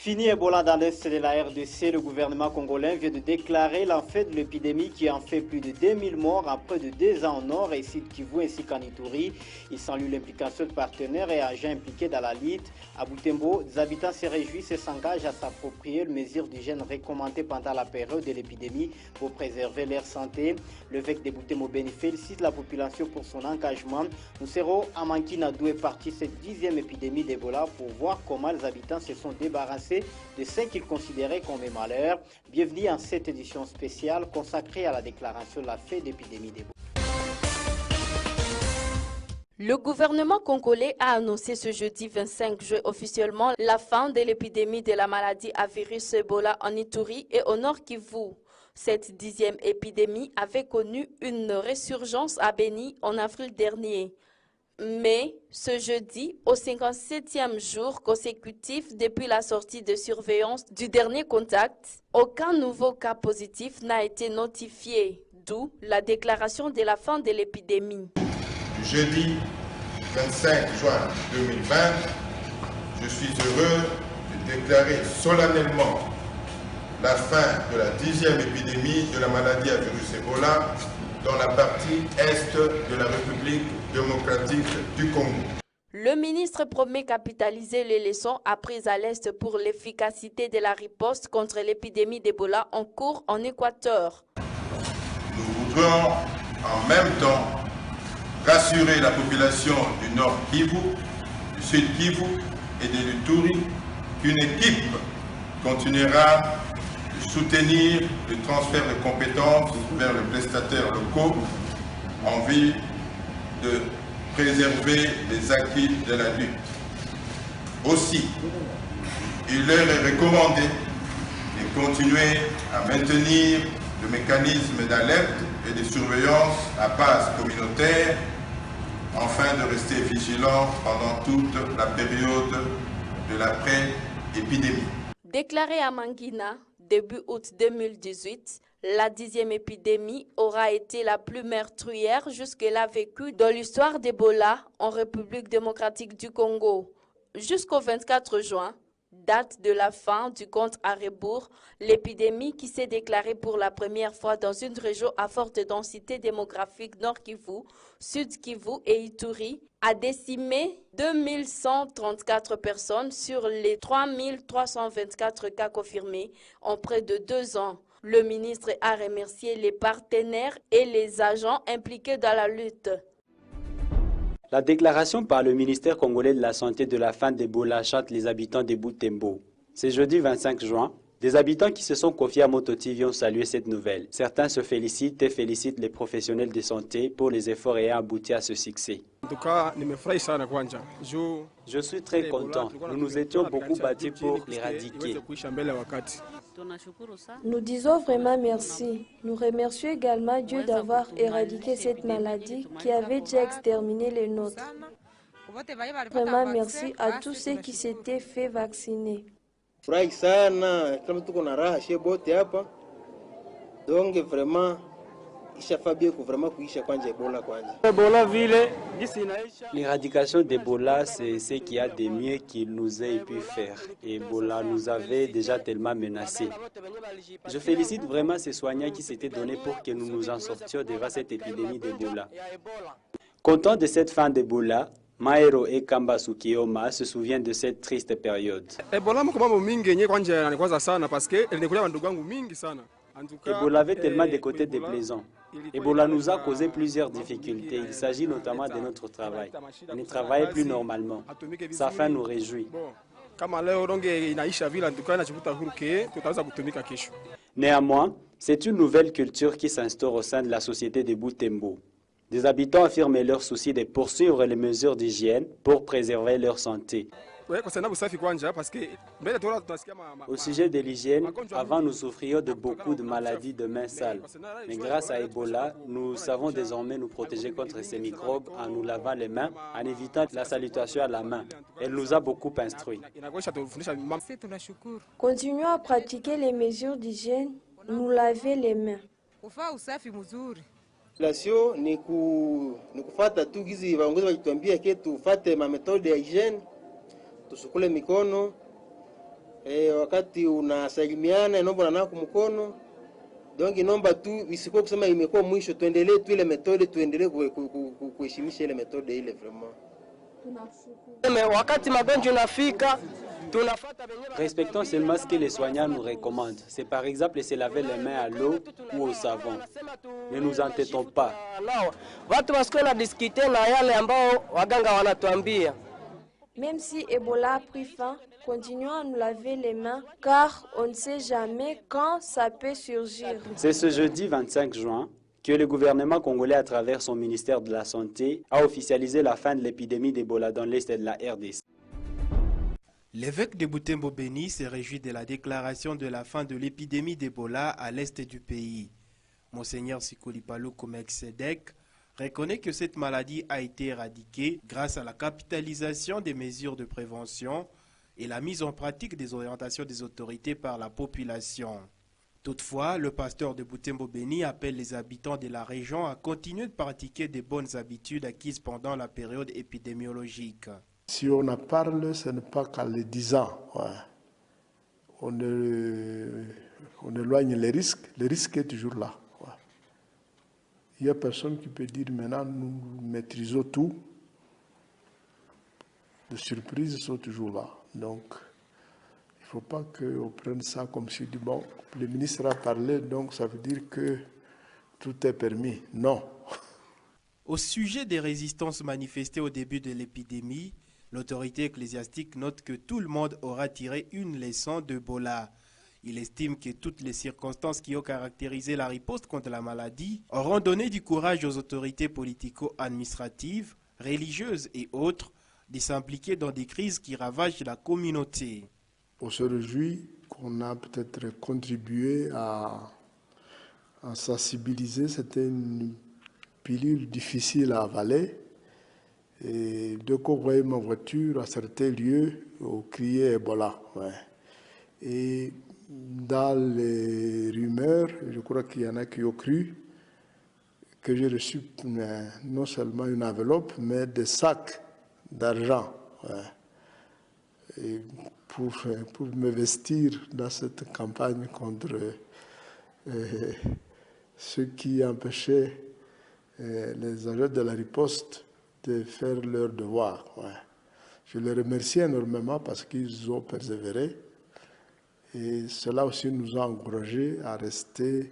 Fini Ebola dans l'est de la RDC, le gouvernement congolais vient de déclarer la fin de l'épidémie qui en fait plus de 2000 morts en près de 2 ans au nord et Sud Kivu ainsi qu'en Ituri. Il salue l'implication de partenaires et agents impliqués dans la lutte. À Butembo, des habitants se réjouissent et s'engagent à s'approprier les mesures d'hygiène recommandées pendant la période de l'épidémie pour préserver leur santé. L'évêque de Butembo Beni félicite la population pour son engagement. Nous serons à Mankina d'où est partie cette 10e épidémie d'Ebola pour voir comment les habitants se sont débarrassés de ce qu'ils considéraient comme un malheur. Bienvenue en cette édition spéciale consacrée à la déclaration de la fin d'épidémie d'Ebola. Le gouvernement congolais a annoncé ce jeudi 25 juin officiellement la fin de l'épidémie de la maladie à virus Ebola en Ituri et au Nord Kivu. Cette 10e épidémie avait connu une résurgence à Beni en avril dernier. Mais ce jeudi, au 57e jour consécutif depuis la sortie de surveillance du dernier contact, aucun nouveau cas positif n'a été notifié, d'où la déclaration de la fin de l'épidémie. Jeudi 25 juin 2020, je suis heureux de déclarer solennellement la fin de la 10e épidémie de la maladie à virus Ebola dans la partie est de la République démocratique du Congo. Le ministre promet capitaliser les leçons apprises à l'Est pour l'efficacité de la riposte contre l'épidémie d'Ebola en cours en Équateur. Nous voudrions en même temps rassurer la population du Nord Kivu, du Sud Kivu et de l'Ituri qu'une équipe continuera de soutenir le transfert de compétences vers les prestataires locaux en vue de préserver les acquis de la lutte. Aussi, il leur est recommandé de continuer à maintenir le mécanisme d'alerte et de surveillance à base communautaire afin de rester vigilant pendant toute la période de l'après-épidémie. Déclaré à Mangina début août 2018, la 10e épidémie aura été la plus meurtrière jusque-là vécue dans l'histoire d'Ebola en République démocratique du Congo. Jusqu'au 24 juin, date de la fin du compte à rebours, l'épidémie qui s'est déclarée pour la première fois dans une région à forte densité démographique Nord Kivu, Sud Kivu et Ituri a décimé 2134 personnes sur les 3324 cas confirmés en près de 2 ans. Le ministre a remercié les partenaires et les agents impliqués dans la lutte. La déclaration par le ministère congolais de la Santé de la fin d'Ebola chante les habitants de Butembo. C'est jeudi 25 juin. Des habitants qui se sont confiés à Moto TV ont salué cette nouvelle. Certains se félicitent et félicitent les professionnels de santé pour les efforts ayant abouti à ce succès. Je suis très content. Nous nous étions beaucoup battus pour l'éradiquer. Nous disons vraiment merci. Nous remercions également Dieu d'avoir éradiqué cette maladie qui avait déjà exterminé les nôtres. Vraiment merci à tous ceux qui s'étaient fait vacciner. Furahi sana kama tuko na raha she bote hapa donc vraiment ishafabie ku vraiment kuisha kwanja Ebola kwanja. Ebola vile l'éradication d'Ebola c'est ce qu'il y a de mieux qu'il nous ait pu faire. Ebola nous avait déjà tellement menacés. Je félicite vraiment ces soignants qui s'étaient donnés pour que nous nous en sortions devant cette épidémie d'Ebola. Content de cette fin d'Ebola, Maero et Kamba Sukioma se souviennent de cette triste période. Ebola avait tellement de côtés déplaisants. Ebola nous a causé plusieurs difficultés. Il s'agit notamment de notre travail. On ne travaille plus normalement. Sa fin nous réjouit. Néanmoins, c'est une nouvelle culture qui s'instaure au sein de la société de Butembo. Des habitants affirment leur souci de poursuivre les mesures d'hygiène pour préserver leur santé. Au sujet de l'hygiène, avant nous souffrions de beaucoup de maladies de mains sales. Mais grâce à Ebola, nous savons désormais nous protéger contre ces microbes en nous lavant les mains, en évitant la salutation à la main. Elle nous a beaucoup instruits. Continuons à pratiquer les mesures d'hygiène, nous laver les mains. Population ni kufuata tu gizi waongozi walituambia ke tufate ma metode ya hygiene, tusukule mikono, wakati unasalimiana inaomba unanawa mkono. Donc inomba tu isikuwa kusema imekuwa mwisho, tuendelee tu ile metode, tuendelee kuheshimisha ile metode ile vraiment. Respectons seulement ce que les soignants nous recommandent. C'est par exemple se laver les mains à l'eau ou au savon. Ne nous entêtons pas. Même si Ebola a pris fin, continuons à nous laver les mains car on ne sait jamais quand ça peut surgir. C'est ce jeudi 25 juin que le gouvernement congolais, à travers son ministère de la Santé, a officialisé la fin de l'épidémie d'Ebola dans l'est de la RDC. L'évêque de Butembo Béni s'est réjoui de la déclaration de la fin de l'épidémie d'Ebola à l'est du pays. Monseigneur Sikuli Paluku Melkisedek reconnaît que cette maladie a été éradiquée grâce à la capitalisation des mesures de prévention et la mise en pratique des orientations des autorités par la population. Toutefois, le pasteur de Butembo Béni appelle les habitants de la région à continuer de pratiquer des bonnes habitudes acquises pendant la période épidémiologique. Si on en parle, ce n'est pas qu'en le disant. Ouais. On éloigne les risques. Le risque est toujours là. Ouais. Il n'y a personne qui peut dire maintenant nous maîtrisons tout. Les surprises sont toujours là. Donc, il ne faut pas qu'on prenne ça comme si bon, le ministre a parlé, donc ça veut dire que tout est permis. Non. Au sujet des résistances manifestées au début de l'épidémie, l'autorité ecclésiastique note que tout le monde aura tiré une leçon d'Ebola. Il estime que toutes les circonstances qui ont caractérisé la riposte contre la maladie auront donné du courage aux autorités politico-administratives, religieuses et autres de s'impliquer dans des crises qui ravagent la communauté. On se réjouit qu'on a peut-être contribué à sensibiliser. C'était une pilule difficile à avaler. Et dès qu'on voyait ma voiture à certains lieux, on criait Ebola. Ouais. Et dans les rumeurs, je crois qu'il y en a qui ont cru que j'ai reçu non seulement une enveloppe, mais des sacs d'argent. Ouais. Et pour me vestir dans cette campagne contre ceux qui empêchaient les agents de la riposte de faire leur devoir. Ouais. Je les remercie énormément parce qu'ils ont persévéré et cela aussi nous a encouragés à rester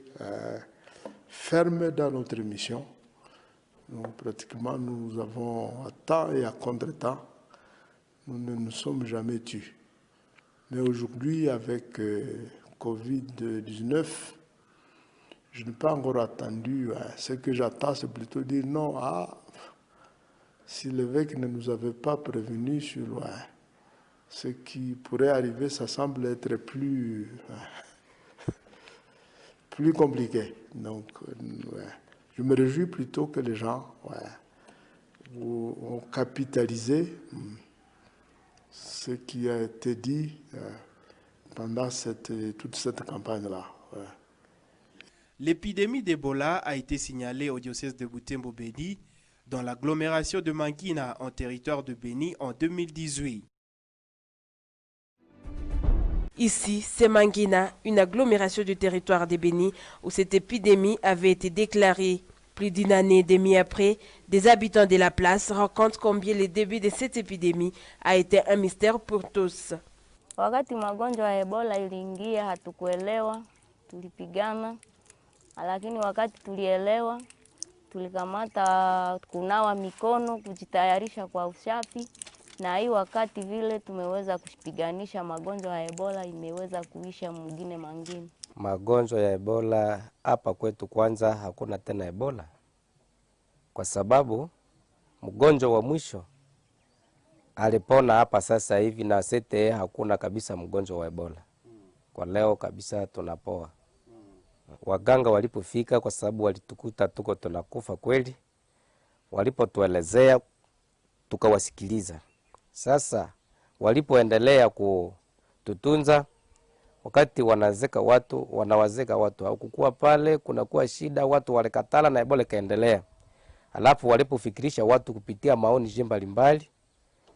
fermes dans notre mission. Donc, pratiquement, nous avons à temps et à contre-temps, nous ne nous sommes jamais tus. Mais aujourd'hui, avec Covid-19, je n'ai pas encore attendu. Ce que j'attends, c'est plutôt dire non, si l'évêque ne nous avait pas prévenus sur ce qui pourrait arriver, ça semble être plus compliqué. Donc, je me réjouis plutôt que les gens ont capitalisé ce qui a été dit pendant toute cette campagne-là. Ouais. L'épidémie d'Ebola a été signalée au diocèse de Butembo Béni dans l'agglomération de Mangina en territoire de Béni en 2018. Ici, c'est Mangina, une agglomération du territoire de Béni où cette épidémie avait été déclarée. Plus d'une année et demie après, des habitants de la place racontent combien le début de cette épidémie a été un mystère pour tous. Wakati magonjwa ya Ebola iliingia hatukuelewa, tulipigana, lakini wakati tulielewa, tulikamata kunawa mikono, kujitayarisha kwa usafi, na hii wakati vile tumeweza kupiganisha magonjwa ya Ebola imeweza kuisha mwingine mangine. Magonjwa ya Ebola hapa kwetu kwanza hakuna tena Ebola. Kwa sababu mgonjwa wa mwisho alipona hapa sasa hivi na sete hakuna kabisa mgonjwa wa Ebola. Kwa leo kabisa tunapoa. Waganga walipofika kwa sababu walitukuta tuko tunakufa kweli. Walipotuelezea tukawasikiliza. Sasa walipoendelea kututunza wakati wanawazeka watu hakukuwa pale, kunakuwa shida, watu walikatala na Ebola kaendelea. Alafu walipofikirisha watu kupitia maoni mbalimbali,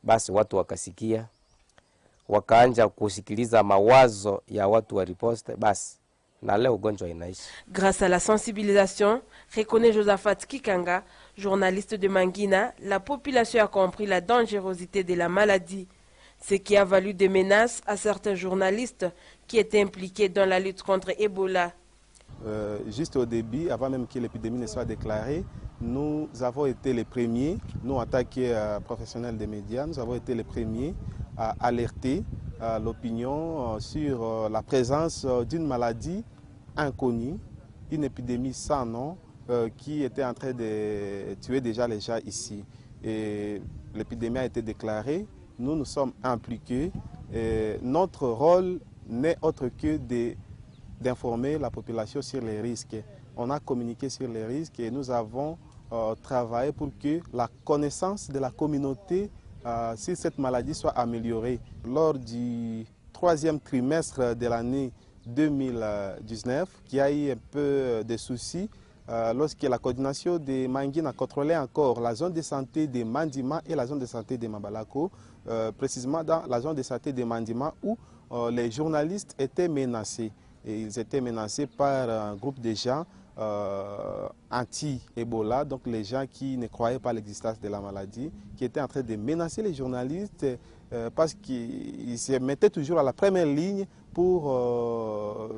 basi watu wakasikia. wakaanja kusikiliza mawazo ya watu wa riposte, basi na leo ugonjwa inaishi. Grâce à la sensibilisation, reconnaît Josaphat Kikanga, journaliste de Mangina, la population a compris la dangerosité de la maladie, ce qui a valu des menaces à certains journalistes qui étaient impliqués dans la lutte contre Ebola. Juste au début, avant même que l'épidémie ne soit déclarée, nous avons été les premiers, nous en tant que professionnels des médias, nous avons été les premiers à alerter l'opinion sur la présence d'une maladie inconnue, une épidémie sans nom qui était en train de tuer déjà les gens ici. Et l'épidémie a été déclarée, nous nous sommes impliqués. Et notre rôle n'est autre que d'informer la population sur les risques. On a communiqué sur les risques et nous avons travaillé pour que la connaissance de la communauté sur cette maladie soit améliorée. Lors du 3e trimestre de l'année 2019, qui a eu un peu de soucis, lorsque la coordination de Mangina contrôlait encore la zone de santé de Mandima et la zone de santé de Mabalako, précisément dans la zone de santé de Mandima où les journalistes étaient menacés. Et ils étaient menacés par un groupe de gens anti-Ebola, donc les gens qui ne croyaient pas à l'existence de la maladie, qui étaient en train de menacer les journalistes parce qu'ils se mettaient toujours à la première ligne pour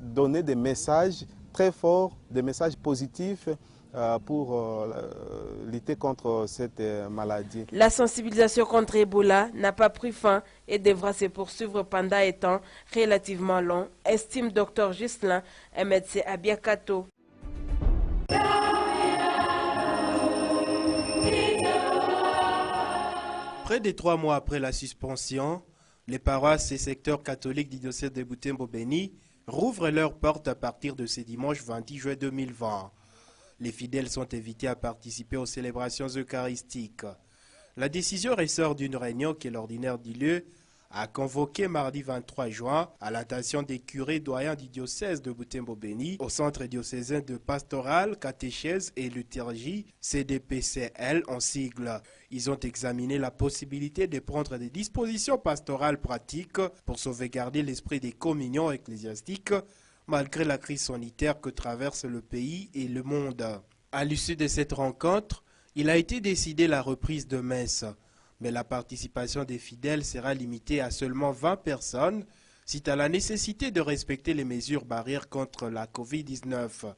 donner des messages très forts, des messages positifs pour lutter contre cette maladie. La sensibilisation contre Ebola n'a pas pris fin et devra se poursuivre pendant un temps relativement long, estime Dr Gislin, un médecin à Biakato. Près de 3 mois après la suspension, les paroisses et secteurs catholiques du diocèse de Butembo-Beni rouvrent leurs portes à partir de ce dimanche 20 juin 2020. Les fidèles sont invités à participer aux célébrations eucharistiques. La décision ressort d'une réunion que l'ordinaire du lieu a convoquée mardi 23 juin à l'attention des curés doyens du diocèse de Butembo-Beni au centre diocésain de pastoral, catéchèse et liturgie CDPCL en sigle. Ils ont examiné la possibilité de prendre des dispositions pastorales pratiques pour sauvegarder l'esprit des communions ecclésiastiques malgré la crise sanitaire que traverse le pays et le monde. À l'issue de cette rencontre, il a été décidé la reprise de messe, mais la participation des fidèles sera limitée à seulement 20 personnes, suite à la nécessité de respecter les mesures barrières contre la Covid-19.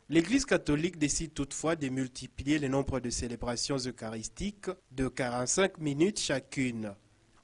L'Église catholique décide toutefois de multiplier le nombre de célébrations eucharistiques de 45 minutes chacune.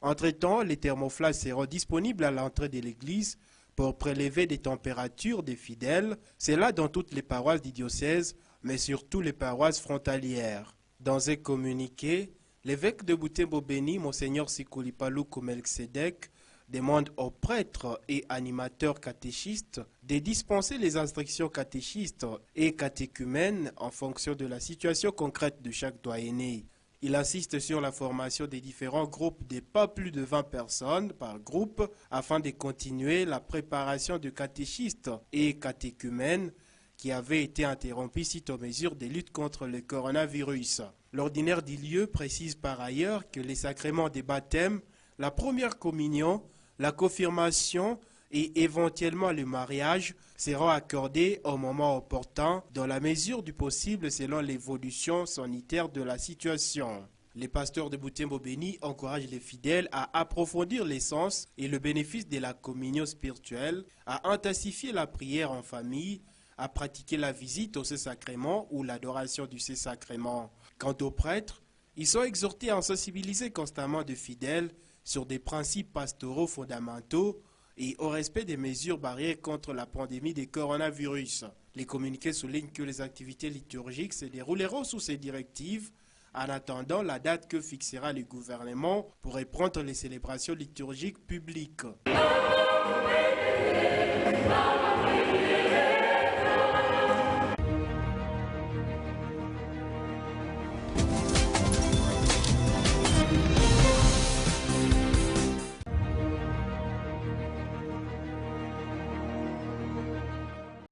Entre-temps, les thermoflages seront disponibles à l'entrée de l'Église pour prélever des températures des fidèles, c'est là dans toutes les paroisses du diocèse, mais surtout les paroisses frontalières. Dans un communiqué, l'évêque de Butembo-Beni, Monseigneur Sikuli-Palu Melkisedek, demande aux prêtres et animateurs catéchistes de dispenser les instructions catéchistes et catéchumènes en fonction de la situation concrète de chaque doyenné. Il insiste sur la formation des différents groupes de pas plus de 20 personnes par groupe afin de continuer la préparation de catéchistes et catéchumènes qui avait été interrompue suite aux mesures de lutte contre le coronavirus. L'ordinaire du lieu précise par ailleurs que les sacrements des baptêmes, la première communion, la confirmation et éventuellement le mariage seront accordés au moment opportun dans la mesure du possible selon l'évolution sanitaire de la situation. Les pasteurs de Butembo-Beni encouragent les fidèles à approfondir l'essence et le bénéfice de la communion spirituelle, à intensifier la prière en famille, à pratiquer la visite au Saint-Sacrement ou l'adoration du Saint-Sacrement. Quant aux prêtres, ils sont exhortés à sensibiliser constamment de fidèles sur des principes pastoraux fondamentaux et au respect des mesures barrières contre la pandémie du coronavirus. Les communiqués soulignent que les activités liturgiques se dérouleront sous ces directives en attendant la date que fixera le gouvernement pour reprendre les célébrations liturgiques publiques.